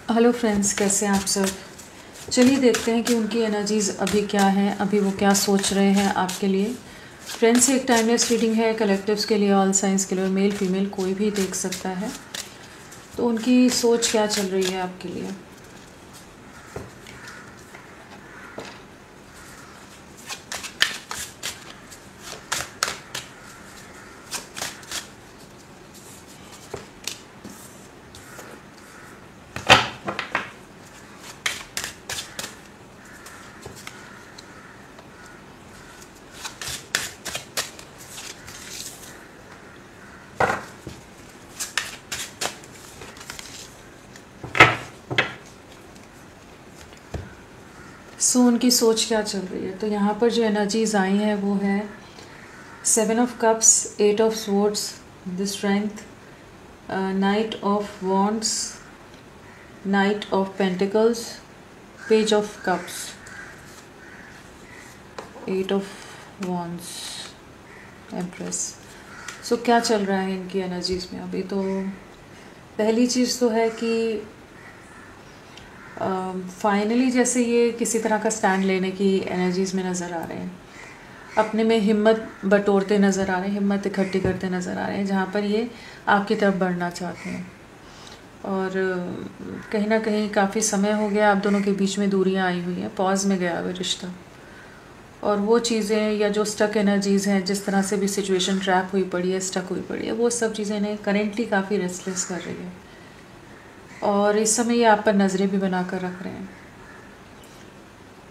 Hello friends, कैसे हैं आप सब। चलिए देखते हैं कि उनकी एनर्जीज़ अभी क्या हैं, अभी वो क्या सोच रहे हैं आपके लिए। फ्रेंड्स, एक टाइमलेस रीडिंग है, कलेक्टिव्स के लिए, ऑल साइंस के लिए, मेल फीमेल कोई भी देख सकता है। तो उनकी सोच क्या चल रही है आपके लिए। उनकी सोच क्या चल रही है। तो यहाँ पर जो एनर्जीज आई हैं वो है 7 of cups, 8 of swords, the strength, night of wands, night of pentacles, page of cups, 8 of wands, empress. क्या चल रहा है इनकी एनर्जीज में अभी। तो पहली चीज़ तो है कि फाइनली जैसे ये किसी तरह का स्टैंड लेने की एनर्जीज़ में नज़र आ रहे हैं, अपने में हिम्मत बटोरते नज़र आ रहे हैं, हिम्मत इकट्ठी करते नज़र आ रहे हैं, जहाँ पर ये आपकी तरफ बढ़ना चाहते हैं। और कहीं ना कहीं काफ़ी समय हो गया आप दोनों के बीच में दूरियाँ आई हुई हैं, पॉज में गया हुआ रिश्ता। और वो चीज़ें या जो स्टक एनर्जीज़ हैं, जिस तरह से भी सिचुएशन ट्रैप हुई पड़ी है, स्टक हुई पड़ी है, वो सब चीज़ें इन्हें करेंटली काफ़ी रेस्टलेस कर रही है। और इस समय ये आप पर नज़रें भी बना कर रख रहे हैं,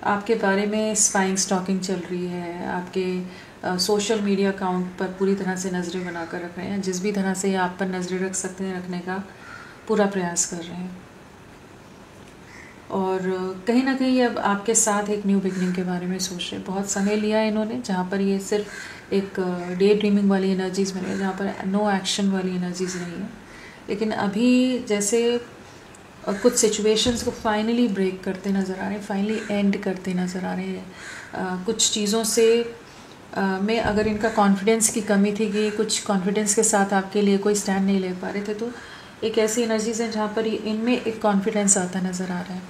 आपके बारे में स्पाइंग स्टॉकिंग चल रही है, आपके सोशल मीडिया अकाउंट पर पूरी तरह से नज़रें बना कर रख रहे हैं। जिस भी तरह से ये आप पर नज़रें रख सकते हैं, रखने का पूरा प्रयास कर रहे हैं। और कहीं ना कहीं अब आपके साथ एक न्यू बिगनिंग के बारे में सोच रहे हैं। बहुत समय लिया है इन्होंने, जहाँ पर ये सिर्फ एक डे ड्रीमिंग वाली एनर्जीज़ में रहे, जहाँ पर नो एक्शन वाली एनर्जीज़ नहीं है। लेकिन अभी जैसे कुछ सिचुएशंस को फाइनली ब्रेक करते नज़र आ रहे हैं, फाइनली एंड करते नज़र आ रहे हैं। कुछ चीज़ों से में अगर इनका कॉन्फिडेंस की कमी थी कि कुछ कॉन्फिडेंस के साथ आपके लिए कोई स्टैंड नहीं ले पा रहे थे, तो एक ऐसी एनर्जीज़ हैं जहाँ पर इनमें एक कॉन्फिडेंस आता नज़र आ रहा है।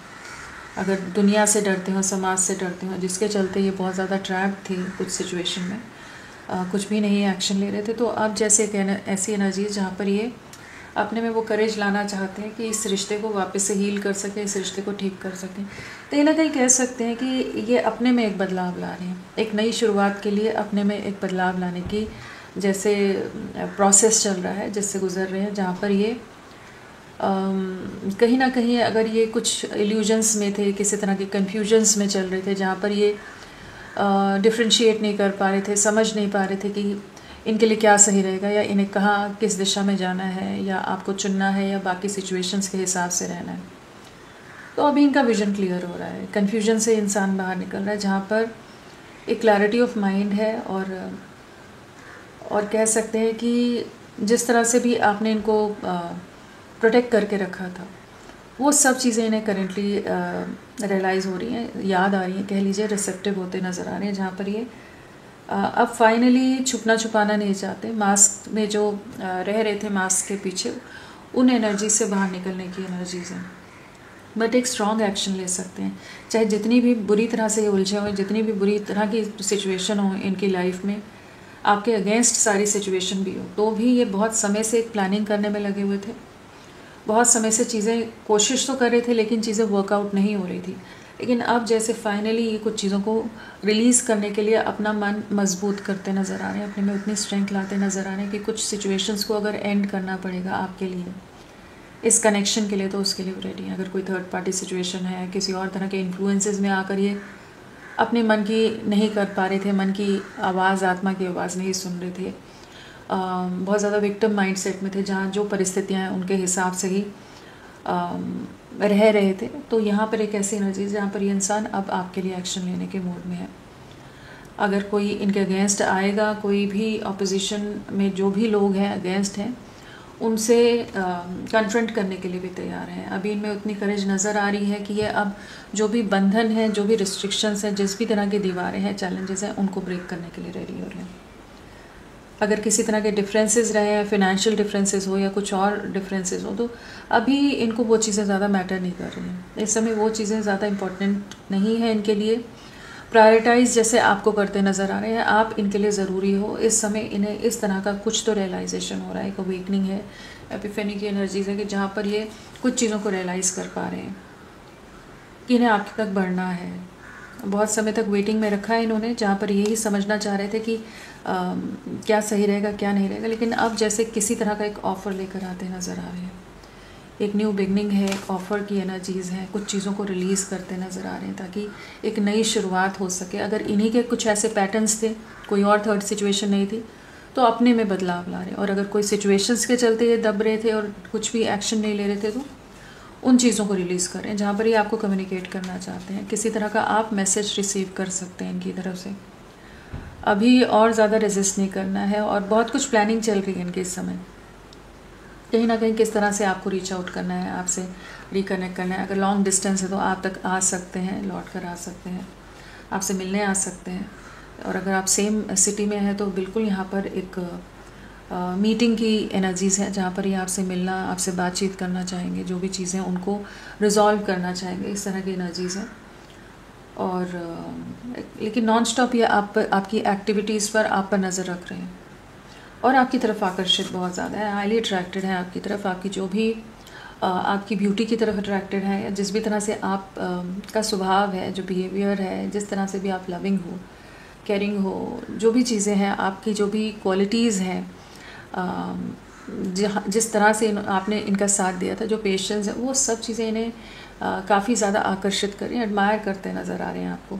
अगर दुनिया से डरते हो, समाज से डरते हो, जिसके चलते ये बहुत ज़्यादा ट्रैप थे कुछ सिचुएशन में, कुछ भी नहीं एक्शन ले रहे थे, तो अब जैसे एक ऐसी एनर्जीज जहाँ पर ये अपने में वो करेज लाना चाहते हैं कि इस रिश्ते को वापस से हील कर सकें, इस रिश्ते को ठीक कर सकें। कहीं ना कहीं कह सकते हैं कि ये अपने में एक बदलाव ला रहे हैं, एक नई शुरुआत के लिए अपने में एक बदलाव लाने की जैसे प्रोसेस चल रहा है, जिससे गुजर रहे हैं, जहाँ पर ये कहीं ना कहीं अगर ये कुछ इल्यूजन्स में थे, किसी तरह के कन्फ्यूजन्स में चल रहे थे, जहाँ पर ये डिफ्रेंशिएट नहीं कर पा रहे थे, समझ नहीं पा रहे थे कि इनके लिए क्या सही रहेगा, या इन्हें कहाँ किस दिशा में जाना है, या आपको चुनना है, या बाकी सिचुएशंस के हिसाब से रहना है। तो अभी इनका विजन क्लियर हो रहा है, कन्फ्यूजन से इंसान बाहर निकल रहा है, जहाँ पर एक क्लैरिटी ऑफ माइंड है। और कह सकते हैं कि जिस तरह से भी आपने इनको प्रोटेक्ट करके रखा था, वो सब चीज़ें इन्हें करेंटली रियलाइज़ हो रही हैं, याद आ रही हैं, कह लीजिए रिसेप्टिव होते नज़र आ रहे हैं, जहाँ पर ये अब फाइनली छुपना छुपाना नहीं चाहते। मास्क में जो रह रहे थे, मास्क के पीछे, उन एनर्जी से बाहर निकलने की एनर्जीज हैं। बट एक स्ट्रॉन्ग एक्शन ले सकते हैं, चाहे जितनी भी बुरी तरह से ये उलझे हुए, जितनी भी बुरी तरह की सिचुएशन हो इनकी लाइफ में, आपके अगेंस्ट सारी सिचुएशन भी हो, तो भी ये बहुत समय से एक प्लानिंग करने में लगे हुए थे, बहुत समय से चीज़ें कोशिश तो कर रहे थे, लेकिन चीज़ें वर्कआउट नहीं हो रही थी। लेकिन अब जैसे फाइनली ये कुछ चीज़ों को रिलीज़ करने के लिए अपना मन मजबूत करते नज़र आ रहे हैं, अपने में उतनी स्ट्रेंथ लाते नज़र आ रहे हैं कि कुछ सिचुएशंस को अगर एंड करना पड़ेगा आपके लिए, इस कनेक्शन के लिए, तो उसके लिए रेडी है। अगर कोई थर्ड पार्टी सिचुएशन है, किसी और तरह के इन्फ्लुएंसेस में आकर ये अपने मन की नहीं कर पा रहे थे, मन की आवाज़, आत्मा की आवाज़ नहीं सुन रहे थे, बहुत ज़्यादा विक्टिम माइंडसेट में थे, जहाँ जो परिस्थितियाँ हैं उनके हिसाब से ही रह रहे थे, तो यहाँ पर एक ऐसी एनर्जी जहाँ पर ये इंसान अब आपके लिए एक्शन लेने के मूड में है। अगर कोई इनके अगेंस्ट आएगा, कोई भी ऑपोजिशन में जो भी लोग हैं अगेंस्ट हैं, उनसे कन्फ्रंट करने के लिए भी तैयार हैं। अभी इनमें उतनी करेज नज़र आ रही है कि ये अब जो भी बंधन है, जो भी रिस्ट्रिक्शंस हैं, जिस भी तरह की दीवारें हैं, चैलेंजेस हैं, उनको ब्रेक करने के लिए रेडी हो रहे हैं। अगर किसी तरह के डिफरेंसेस रहे हैं, फिनेंशियल डिफरेंसेस हो या कुछ और डिफरेंसेस हो, तो अभी इनको वो चीज़ें ज़्यादा मैटर नहीं कर रही हैं। इस समय वो चीज़ें ज़्यादा इम्पोर्टेंट नहीं है इनके लिए। प्रायोरिटाइज जैसे आपको करते नज़र आ रहे हैं, आप इनके लिए ज़रूरी हो। इस समय इन्हें इस तरह का कुछ तो रियलाइजेशन हो रहा है, एक अवेकनिंग है, एपिफेनी की एनर्जीज है कि जहाँ पर ये कुछ चीज़ों को रियलाइज़ कर पा रहे हैं कि इन्हें आपके तक बढ़ना है। बहुत समय तक वेटिंग में रखा है इन्होंने, जहाँ पर यही समझना चाह रहे थे कि क्या सही रहेगा क्या नहीं रहेगा, लेकिन अब जैसे किसी तरह का एक ऑफ़र लेकर आते नज़र आ रहे हैं। एक न्यू बिगनिंग है, एक ऑफ़र की एनर्जीज़ हैं, कुछ चीज़ों को रिलीज़ करते नज़र आ रहे हैं ताकि एक नई शुरुआत हो सके। अगर इन्हीं के कुछ ऐसे पैटर्न्स थे, कोई और थर्ड सिचुएशन नहीं थी, तो अपने में बदलाव ला रहे हैं। और अगर कोई सिचुएशंस के चलते ये दब रहे थे और कुछ भी एक्शन नहीं ले रहे थे, तो उन चीज़ों को रिलीज़ कर रहे हैं जहाँ पर ये आपको कम्युनिकेट करना चाहते हैं। किसी तरह का आप मैसेज रिसीव कर सकते हैं इनकी तरफ से। अभी और ज़्यादा रेजिस्ट नहीं करना है, और बहुत कुछ प्लानिंग चल रही है इनके इस समय। कहीं ना कहीं किस तरह से आपको रीच आउट करना है, आपसे रिकनेक्ट करना है। अगर लॉन्ग डिस्टेंस है तो आप तक आ सकते हैं, लौट कर आ सकते हैं, आपसे मिलने आ सकते हैं। और अगर आप सेम सिटी में हैं तो बिल्कुल यहाँ पर एक मीटिंग की एनर्जीज़ है, जहाँ पर ये आपसे मिलना, आपसे बातचीत करना चाहेंगे, जो भी चीज़ें उनको रिजॉल्व करना चाहेंगे, इस तरह की एनर्जीज़ हैं। और लेकिन नॉन स्टॉप ये आपकी एक्टिविटीज़ पर, आप पर नज़र रख रहे हैं और आपकी तरफ आकर्षित बहुत ज़्यादा है, हाईली अट्रैक्टेड है आपकी तरफ। आपकी जो भी आपकी ब्यूटी की तरफ अट्रैक्टेड है, या जिस भी तरह से आप का स्वभाव है, जो बिहेवियर है, जिस तरह से भी आप लविंग हो, केयरिंग हो, जो भी चीज़ें हैं, आपकी जो भी क्वालिटीज़ हैं, जिस तरह से आपने इनका साथ दिया था, जो पेशेंस है, वो सब चीज़ें इन्हें काफ़ी ज़्यादा आकर्षित कर रही हैं, एडमायर करते नज़र आ रहे हैं आपको।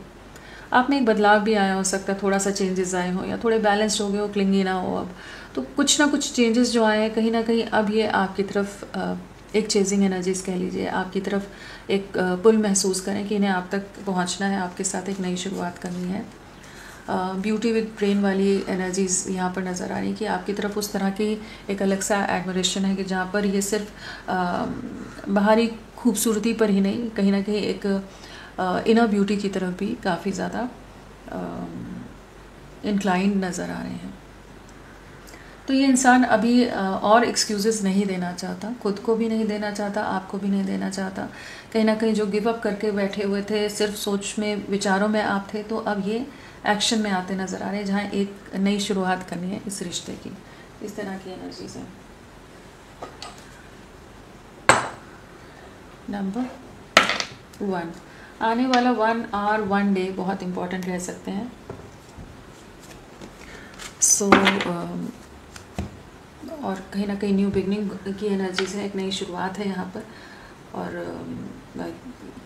आप में एक बदलाव भी आया हो सकता है, थोड़ा सा चेंजेस आए हो, या थोड़े बैलेंस्ड हो गए हो, क्लिंगी ना हो अब, तो कुछ ना कुछ चेंजेस जो आए हैं कहीं ना कहीं अब ये आपकी तरफ एक चेजिंग एनर्जीज कह लीजिए, आपकी तरफ एक पुल महसूस करें कि इन्हें आप तक पहुंचना है, आपके साथ एक नई शुरुआत करनी है। ब्यूटी विद ब्रेन वाली एनर्जीज़ यहाँ पर नज़र आ रही है कि आपकी तरफ उस तरह की एक अलग सा एडमिरेशन है कि जहाँ पर ये सिर्फ बाहरी खूबसूरती पर ही नहीं, कहीं ना कहीं एक इनर ब्यूटी की तरफ भी काफ़ी ज़्यादा इंक्लाइंड नज़र आ रहे हैं। तो ये इंसान अभी और एक्सक्यूज़ेस नहीं देना चाहता, खुद को भी नहीं देना चाहता, आपको भी नहीं देना चाहता। कहीं ना कहीं जो गिव अप करके बैठे हुए थे, सिर्फ सोच में, विचारों में आप थे, तो अब ये एक्शन में आते नज़र आ रहे हैं, जहाँ एक नई शुरुआत करनी है इस रिश्ते की। इस तरह की एनर्जीज है। नंबर 1, आने वाला 1 आवर 1 डे बहुत इम्पोर्टेंट रह सकते हैं। और कहीं ना कहीं न्यू बिगनिंग की एनर्जीज है, एक नई शुरुआत है यहाँ पर, और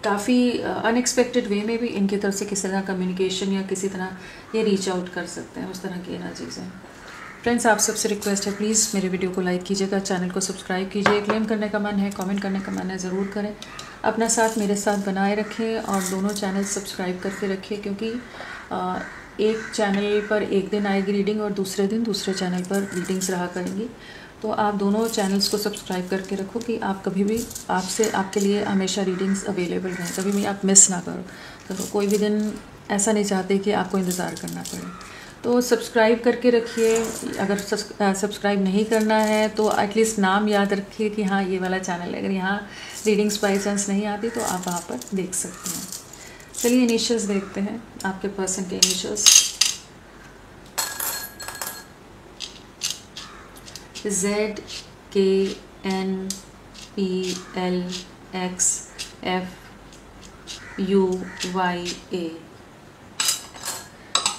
काफ़ी अनएक्सपेक्टेड वे में भी इनकी तरफ से किसी तरह कम्युनिकेशन या किसी तरह ये रीच आउट कर सकते हैं, उस तरह की एनर्जीज हैं। फ्रेंड्स, आप सबसे रिक्वेस्ट है, प्लीज़ मेरे वीडियो को लाइक कीजिएगा, चैनल को सब्सक्राइब कीजिए, क्लेम करने का मन है, कमेंट करने का मन है, ज़रूर करें। अपना साथ मेरे साथ बनाए रखें और दोनों चैनल सब्सक्राइब करके रखिए, क्योंकि एक चैनल पर एक दिन आएगी रीडिंग और दूसरे दिन दूसरे चैनल पर रीडिंग्स रहा करेंगी। तो आप दोनों चैनल्स को सब्सक्राइब करके रखो कि आप कभी भी आपके लिए हमेशा रीडिंग्स अवेलेबल रहें, कभी भी आप मिस ना करो। कोई भी दिन ऐसा नहीं चाहते कि आपको इंतज़ार करना पड़े। तो सब्सक्राइब करके रखिए। अगर सब्सक्राइब नहीं करना है तो एटलीस्ट नाम याद रखिए कि हाँ, ये वाला चैनल है। अगर यहाँ रीडिंग्स बाई चांस नहीं आती तो आप वहाँ पर देख सकते हैं। चलिए इनिशियल्स देखते हैं, आपके पर्सन के इनिशियल्स। ZKNPLXFUYA,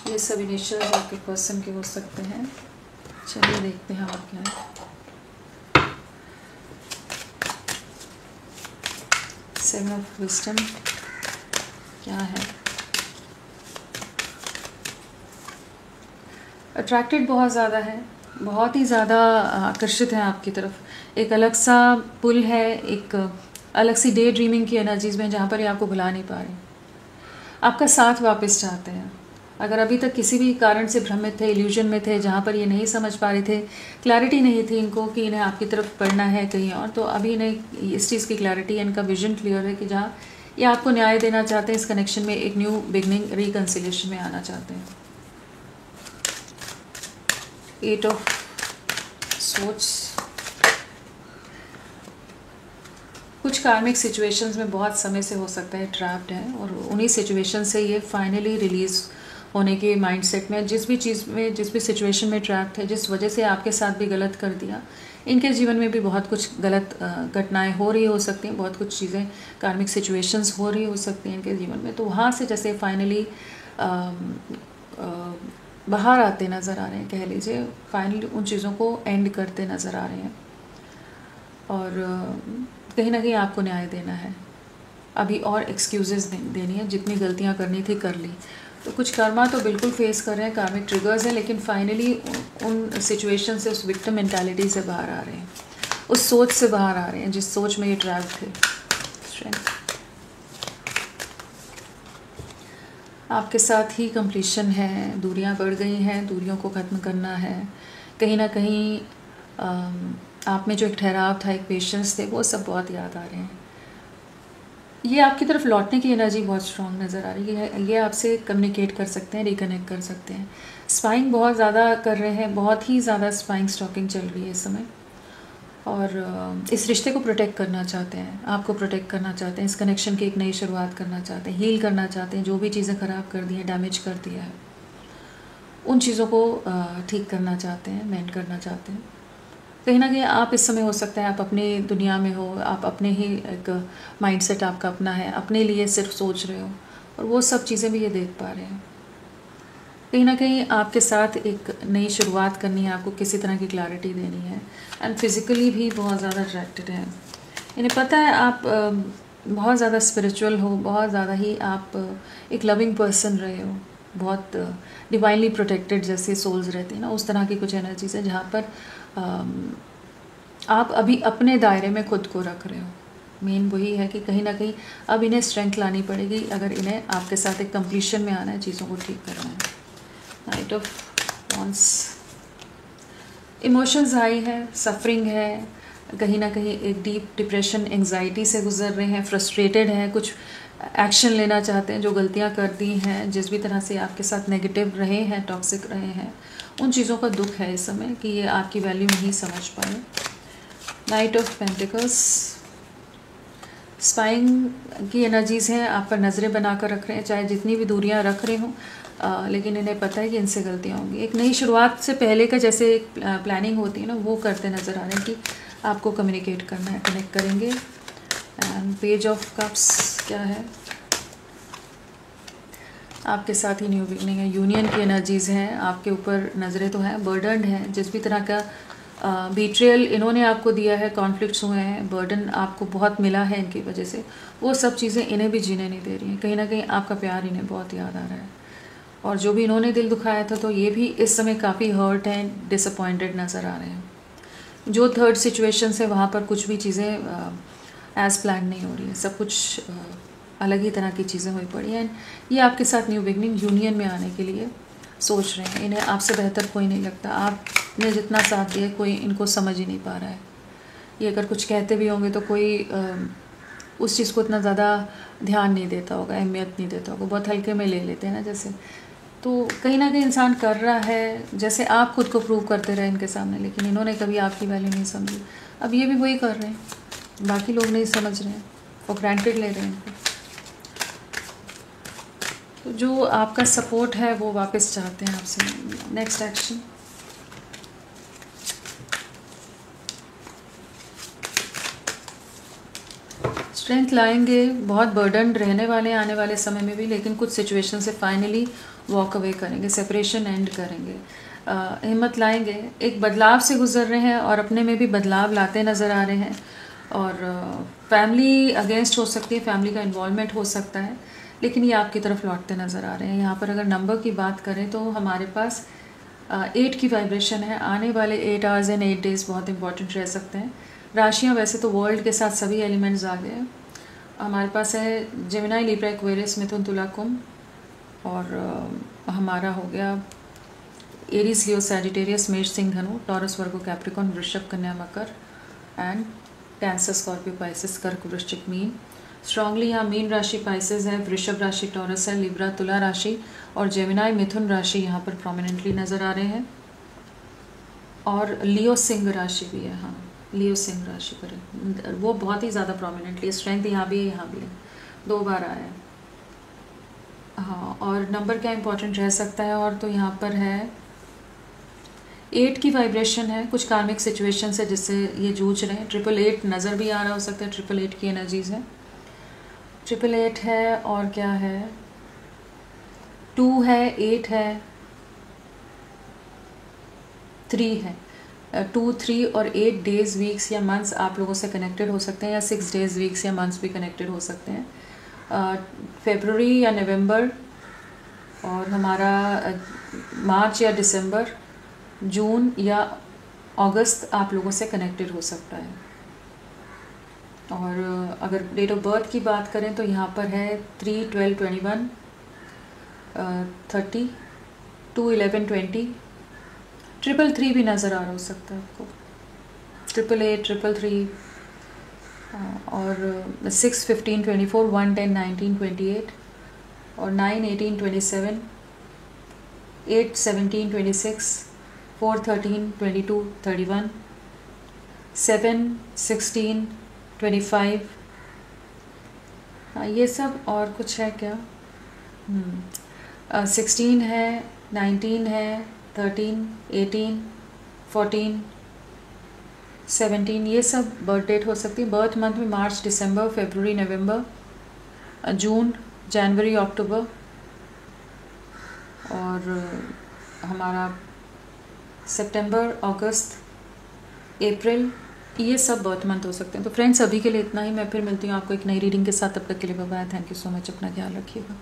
ये सब इनिशियल्स आपके पर्सन के हो सकते हैं। चलिए देखते हैं और क्या है। 7 ऑफ विजडम क्या है। अट्रैक्टेड बहुत ज़्यादा है, बहुत ही ज़्यादा आकर्षित हैं आपकी तरफ। एक अलग सा पुल है, एक अलग सी डे ड्रीमिंग की एनर्जीज में, जहाँ पर ये आपको भुला नहीं पा रहे, आपका साथ वापस चाहते हैं। अगर अभी तक किसी भी कारण से भ्रमित थे, इल्यूजन में थे, जहाँ पर ये नहीं समझ पा रहे थे, क्लैरिटी नहीं थी इनको कि इन्हें आपकी तरफ पढ़ना है कहीं और, तो अभी इन्हें इस चीज़ की क्लैरिटी है, इनका विजन क्लियर है कि जहाँ ये आपको न्याय देना चाहते हैं, इस कनेक्शन में एक न्यू बिगनिंग, रिकन्सिलिएशन में आना चाहते हैं। 8 ऑफ सोर्ड्स। कुछ कार्मिक सिचुएशंस में बहुत समय से हो सकता है ट्रैप्ड हैं, और उन्हीं सिचुएशन से ये फाइनली रिलीज़ होने के माइंडसेट में, जिस भी चीज़ में, जिस भी सिचुएशन में ट्रैप्ड है, जिस वजह से आपके साथ भी गलत कर दिया, इनके जीवन में भी बहुत कुछ गलत घटनाएं हो रही हो सकती हैं, बहुत कुछ चीज़ें कार्मिक सिचुएशंस हो रही हो सकती हैं इनके जीवन में। तो वहाँ से जैसे फाइनली बाहर आते नज़र आ रहे हैं, कह लीजिए फाइनली उन चीज़ों को एंड करते नज़र आ रहे हैं, और कहीं ना कहीं आपको न्याय देना है। अभी और एक्सक्यूज़ेस देनी है, जितनी गलतियाँ करनी थी कर ली। तो कुछ कर्मा तो बिल्कुल फेस कर रहे हैं, कार्मिक ट्रिगर्स हैं, लेकिन फाइनली उन सिचुएशन से, उस विक्टिम मेंटालिटी से बाहर आ रहे हैं, उस सोच से बाहर आ रहे हैं जिस सोच में ये ट्रैप थे। स्ट्रेंथ, आपके साथ ही कंप्लीशन है, दूरियां बढ़ गई हैं, दूरियों को ख़त्म करना है। कहीं ना कहीं आप में जो एक ठहराव था, एक पेशेंस थे, वो सब बहुत याद आ रहे हैं। ये आपकी तरफ लौटने की एनर्जी बहुत स्ट्रॉन्ग नज़र आ रही है। ये आपसे कम्युनिकेट कर सकते हैं, रिकनेक्ट कर सकते हैं। स्पाइंग बहुत ज़्यादा कर रहे हैं, बहुत ही ज़्यादा स्पाइंग स्टॉकिंग चल रही है इस समय, और इस रिश्ते को प्रोटेक्ट करना चाहते हैं, आपको प्रोटेक्ट करना चाहते हैं, इस कनेक्शन की एक नई शुरुआत करना चाहते हैं, हील करना चाहते हैं। जो भी चीज़ें ख़राब कर दी हैं, डैमेज कर दिया है, उन चीज़ों को ठीक करना चाहते हैं, मेंड करना चाहते हैं। कहीं ना कहीं आप इस समय हो सकता है आप अपनी दुनिया में हो, आप अपने ही एक माइंडसेट आपका अपना है, अपने लिए सिर्फ सोच रहे हो, और वो सब चीज़ें भी ये देख पा रहे हैं। कहीं ना कहीं आपके साथ एक नई शुरुआत करनी है, आपको किसी तरह की क्लैरिटी देनी है, एंड फिज़िकली भी बहुत ज़्यादा अट्रैक्टेड हैं। इन्हें पता है आप बहुत ज़्यादा स्पिरिचुअल हो, बहुत ज़्यादा ही आप एक लविंग पर्सन रहे हो, बहुत डिवाइनली प्रोटेक्टेड जैसे सोल्स रहती हैं ना, उस तरह की कुछ एनर्जीज है जहाँ पर आप अभी अपने दायरे में खुद को रख रहे हो। मेन वही है कि कहीं ना कहीं अब इन्हें स्ट्रेंथ लानी पड़ेगी अगर इन्हें आपके साथ एक कंप्लीशन में आना है, चीज़ों को ठीक करना है। Night of wands, emotions high है, सफरिंग है, कहीं ना कहीं एक डीप डिप्रेशन, एंजाइटी से गुजर रहे हैं, फ्रस्ट्रेटेड हैं, कुछ एक्शन लेना चाहते हैं, जो गलतियां कर दी हैं, जिस भी तरह से आपके साथ नेगेटिव रहे हैं, टॉक्सिक रहे हैं, उन चीज़ों का दुख है इस समय कि ये आपकी वैल्यू नहीं समझ पाए। नाइट ऑफ पेंटिकल्स, स्पाइंग की एनर्जीज़ हैं, आप पर नज़रें बनाकर रख रहे हैं, चाहे जितनी भी दूरियां रख रहे हों, लेकिन इन्हें पता है कि इनसे गलतियां होंगी। एक नई शुरुआत से पहले का जैसे एक प्लानिंग होती है ना, वो करते नज़र आ रहे हैं कि आपको कम्युनिकेट करना है, कनेक्ट करेंगे। एंड पेज ऑफ कप्स क्या है, आपके साथ ही न्यू बिगनिंग है, यूनियन की एनर्जीज़ हैं, आपके ऊपर नज़रें तो हैं, बर्डन है, जिस भी तरह का बीट्रेयल इन्होंने आपको दिया है, कॉन्फ्लिक्ट्स हुए हैं, बर्डन आपको बहुत मिला है इनकी वजह से, वो सब चीज़ें इन्हें भी जीने नहीं दे रही हैं। कहीं ना कहीं आपका प्यार इन्हें बहुत याद आ रहा है, और जो भी इन्होंने दिल दुखाया था, तो ये भी इस समय काफ़ी हर्ट हैं, डिसअपॉइंटेड नज़र आ रहे हैं। जो थर्ड सिचुएशन है वहाँ पर कुछ भी चीज़ें एज़ प्लान नहीं हो रही है, सब कुछ अलग ही तरह की चीज़ें हुई पड़ी हैं। ये आपके साथ न्यू बिगनिंग, यूनियन में आने के लिए सोच रहे हैं। इन्हें आपसे बेहतर कोई नहीं लगता, आपने जितना साथ दिया कोई इनको समझ ही नहीं पा रहा है। ये अगर कुछ कहते भी होंगे तो कोई उस चीज़ को इतना ज़्यादा ध्यान नहीं देता होगा, अहमियत नहीं देता होगा, बहुत हल्के में ले लेते हैं ना जैसे। तो कहीं ना कहीं इंसान कर रहा है जैसे आप खुद को प्रूव करते रहे इनके सामने, लेकिन इन्होंने कभी आपकी वैल्यू नहीं समझी। अब ये भी वही कर रहे हैं, बाकी लोग नहीं समझ रहे हैं, और ग्रांटेड ले रहे हैं इनको। तो जो आपका सपोर्ट है वो वापस चाहते हैं आपसे। नेक्स्ट एक्शन, स्ट्रेंथ लाएंगे, बहुत बर्डन रहने वाले आने वाले समय में भी, लेकिन कुछ सिचुएशन से फाइनली वॉक अवे करेंगे, सेपरेशन एंड करेंगे, हिम्मत लाएंगे, एक बदलाव से गुजर रहे हैं और अपने में भी बदलाव लाते नज़र आ रहे हैं। और फैमिली अगेंस्ट हो सकती है, फैमिली का इन्वॉल्वमेंट हो सकता है, लेकिन ये आपकी तरफ लौटते नज़र आ रहे हैं। यहाँ पर अगर नंबर की बात करें तो हमारे पास 8 की वाइब्रेशन है। आने वाले 8 आवर्स एंड 8 डेज़ बहुत इंपॉर्टेंट रह सकते हैं। राशियाँ वैसे तो वर्ल्ड के साथ सभी एलिमेंट्स आ गए हैं। हमारे पास है जेमिनी, लिब्रा, एक्वेरियस, मिथुन, तुला, कुंभ, और हमारा हो गया एरीज, लियो, सैजिटेरियस, मेष, सिंह, धनु, टॉरस, वर्गो, कैप्रिकॉर्न, वृषभ, कन्या, मकर, एंड कैंसर, स्कॉर्पियो, पाइसेस, कर्क, वृश्चिक, मीन। स्ट्रांगली यहाँ मीन राशि पाइसेस है, वृषभ राशि टॉरस है, लिब्रा, तुला राशि और जेमिनी, मिथुन राशि यहाँ पर प्रोमिनेंटली नज़र आ रहे हैं। और लियो सिंह राशि भी है, हाँ लियो सिंह राशि पर है, वो बहुत ही ज़्यादा प्रोमिनेंटली स्ट्रेंथ यहाँ भी है, यहाँ भी है, 2 बार आया है। हाँ, और नंबर क्या इंपॉर्टेंट रह सकता है, और तो यहाँ पर है 8 की वाइब्रेशन है, कुछ कार्मिक सिचुएशन है जिससे ये जूझ रहे हैं। 888 नज़र भी आ रहा हो सकता है, 888 की एनर्जीज है, 888 है, और क्या है 2 है, 8 है, 3 है। 2, 3 और 8 डेज, वीक्स या मंथ्स आप लोगों से कनेक्टेड हो सकते हैं, या 6 डेज, वीक्स या मंथ्स भी कनेक्टेड हो सकते हैं। फरवरी या नवंबर, और हमारा मार्च या दिसंबर, जून या अगस्त आप लोगों से कनेक्टेड हो सकता है। और अगर डेट ऑफ बर्थ की बात करें तो यहाँ पर है 3, 12, 21, 30, 2, 11, 20, 333 भी नज़र आ रहा हो सकता है आपको, 888, 333, और 6, 15, 24, 1, 10, 19, 28, और 9, 18, 27, 8, 17, 26, 4, 13, 22, 31, 7, 16, 25, ये सब। और कुछ है क्या, 16 है, 19 है, 13, 18, 14, 17, ये सब बर्थ डेट हो सकती है। बर्थ मंथ में मार्च, दिसंबर, फरवरी, नवंबर, जून, जनवरी, अक्टूबर, और हमारा सितंबर, अगस्त, अप्रैल, ये सब बर्थ मंथ हो सकते हैं। तो फ्रेंड्स, अभी के लिए इतना ही। मैं फिर मिलती हूँ आपको एक नई रीडिंग के साथ। तब तक के लिए bye bye. Thank you so much. अपना ख्याल रखिएगा।